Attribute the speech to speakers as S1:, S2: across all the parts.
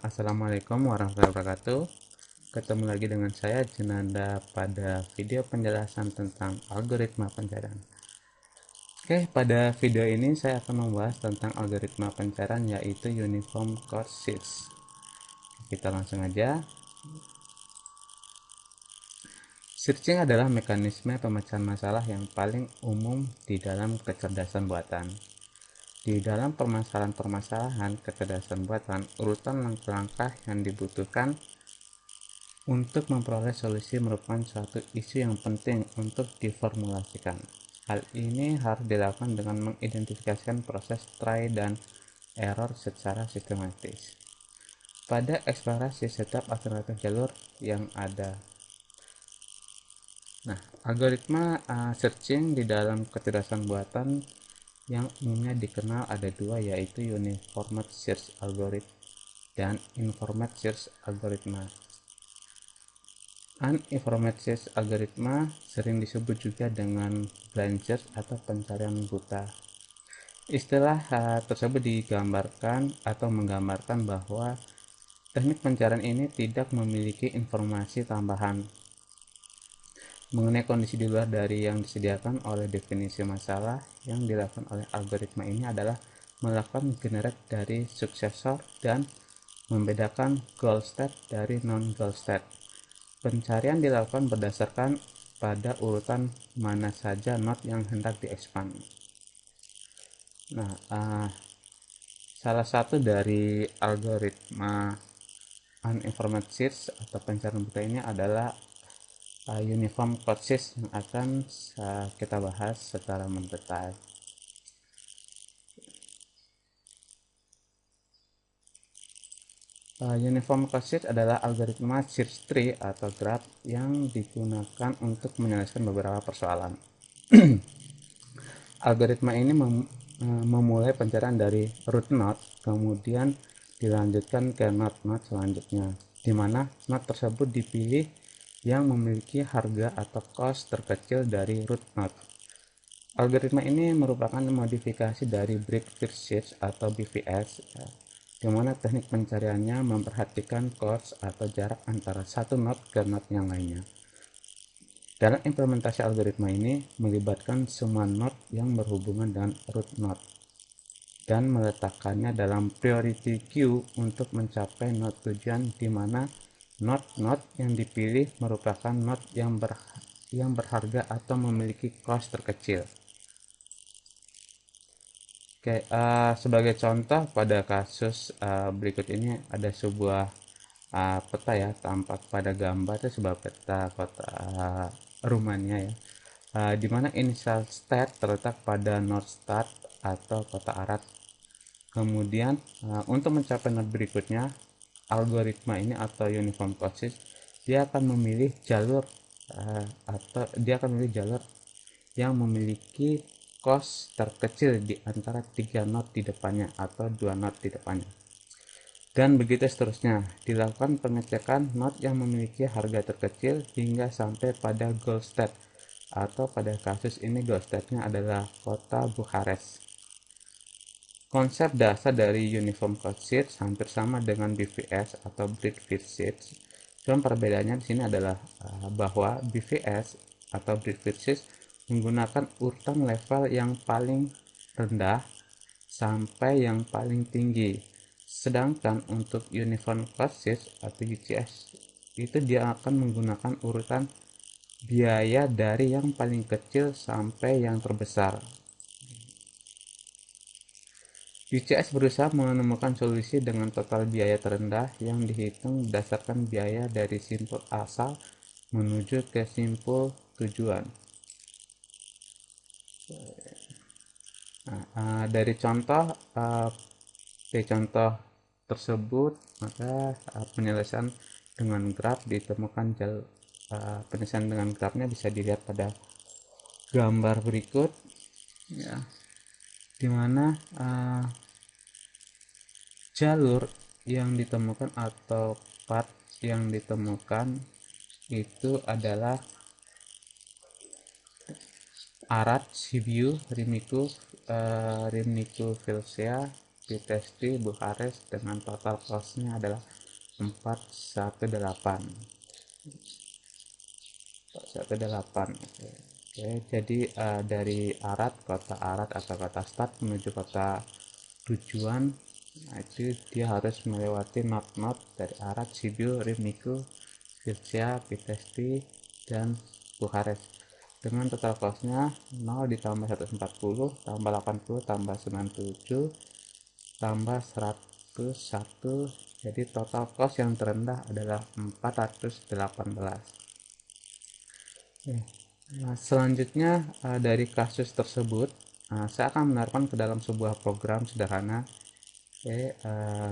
S1: Assalamualaikum warahmatullahi wabarakatuh. Ketemu lagi dengan saya Junanda pada video penjelasan tentang algoritma pencarian. Oke, pada video ini saya akan membahas tentang algoritma pencarian yaitu Uniform Cost Search. Kita langsung aja. Searching adalah mekanisme pemecahan masalah yang paling umum di dalam kecerdasan buatan. Di dalam permasalahan-permasalahan kecerdasan buatan, urutan langkah-langkah yang dibutuhkan untuk memperoleh solusi merupakan suatu isu yang penting untuk diformulasikan. Hal ini harus dilakukan dengan mengidentifikasikan proses try dan error secara sistematis. Pada eksplorasi setiap alternatif jalur yang ada. Algoritma searching di dalam kecerdasan buatan yang umumnya dikenal ada dua, yaitu Uniform Search Algorithm dan Informed Search Algorithm. Uninformed Search Algorithm sering disebut juga dengan blind search atau pencarian buta. Istilah tersebut digambarkan atau menggambarkan bahwa teknik pencarian ini tidak memiliki informasi tambahan mengenai kondisi di luar dari yang disediakan oleh definisi masalah. Yang dilakukan oleh algoritma ini adalah melakukan generate dari suksesor dan membedakan goal state dari non-goal state. Pencarian dilakukan berdasarkan pada urutan mana saja node yang hendak diekspand. Salah satu dari algoritma uninformed search atau pencarian buta ini adalah uniform cost search yang akan kita bahas secara mendetail. Uniform cost search adalah algoritma search tree atau graph yang digunakan untuk menyelesaikan beberapa persoalan. Algoritma ini memulai pencarian dari root node, kemudian dilanjutkan ke node-node selanjutnya, di mana node tersebut dipilih yang memiliki harga atau cost terkecil dari root node. Algoritma ini merupakan modifikasi dari Breadth First Search atau BFS, di mana teknik pencariannya memperhatikan cost atau jarak antara satu node ke node yang lainnya. Dalam implementasi algoritma ini melibatkan semua node yang berhubungan dengan root node dan meletakkannya dalam priority queue untuk mencapai node tujuan, di mana node-node yang dipilih merupakan node yang berharga atau memiliki cost terkecil. Oke, sebagai contoh pada kasus berikut ini ada sebuah peta ya, tampak pada gambar itu sebuah peta kota Rumania ya, di mana initial state terletak pada north start atau kota Arad. Kemudian untuk mencapai node berikutnya, algoritma ini atau uniform cost search dia akan memilih jalur yang memiliki cost terkecil di antara 3 node di depannya atau 2 node di depannya. Dan begitu seterusnya, dilakukan pengecekan node yang memiliki harga terkecil hingga sampai pada goal state, atau pada kasus ini goal state-nya adalah kota Bukares. Konsep dasar dari Uniform Cost Search hampir sama dengan BFS atau Breadth First Search. Cuma perbedaannya di sini adalah bahwa BFS atau Breadth First Search menggunakan urutan level yang paling rendah sampai yang paling tinggi. Sedangkan untuk Uniform Cost Search atau UCS itu dia akan menggunakan urutan biaya dari yang paling kecil sampai yang terbesar. UCS berusaha menemukan solusi dengan total biaya terendah yang dihitung berdasarkan biaya dari simpul asal menuju ke simpul tujuan. Dari contoh tersebut, maka penyelesaian dengan graf ditemukan. Penyelesaian dengan grafnya bisa dilihat pada gambar berikut ya, dimana jalur yang ditemukan atau path yang ditemukan itu adalah Arad, Sibiu, Rimniku Vilcea, Vitesti, Bukares dengan total cost-nya adalah 418. 418. Oke, jadi dari Arad, kota Arad atau kota start menuju kota tujuan, nah itu dia harus melewati not dari Arad, Sibiu, Rimniku, Vilcea, Vitesti, dan Bukares dengan total costnya 0 ditambah 140 tambah 80 tambah 97 tambah 101, jadi total cost yang terendah adalah 418. Nah, selanjutnya dari kasus tersebut saya akan menerapkan ke dalam sebuah program sederhana,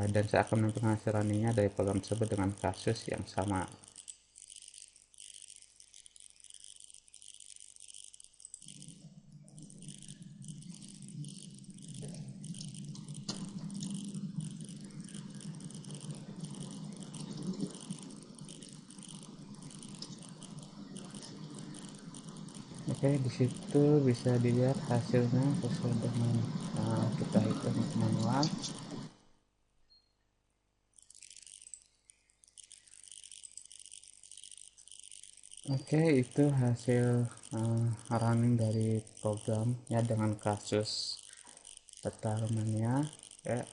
S1: dan saya akan menentukan hasil runningnya dari program tersebut dengan kasus yang sama. Oke, di situ bisa dilihat hasilnya sesuai dengan kita hitung manual. Oke, itu hasil running dari program ya dengan kasus peta Rumania. Ya,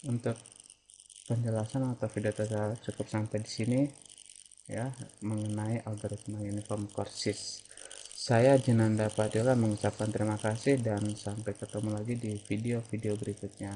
S1: untuk penjelasan atau video tutorial cukup sampai di sini ya mengenai algoritma uniform courses. Saya Jinanda Padilla mengucapkan terima kasih dan sampai ketemu lagi di video-video berikutnya.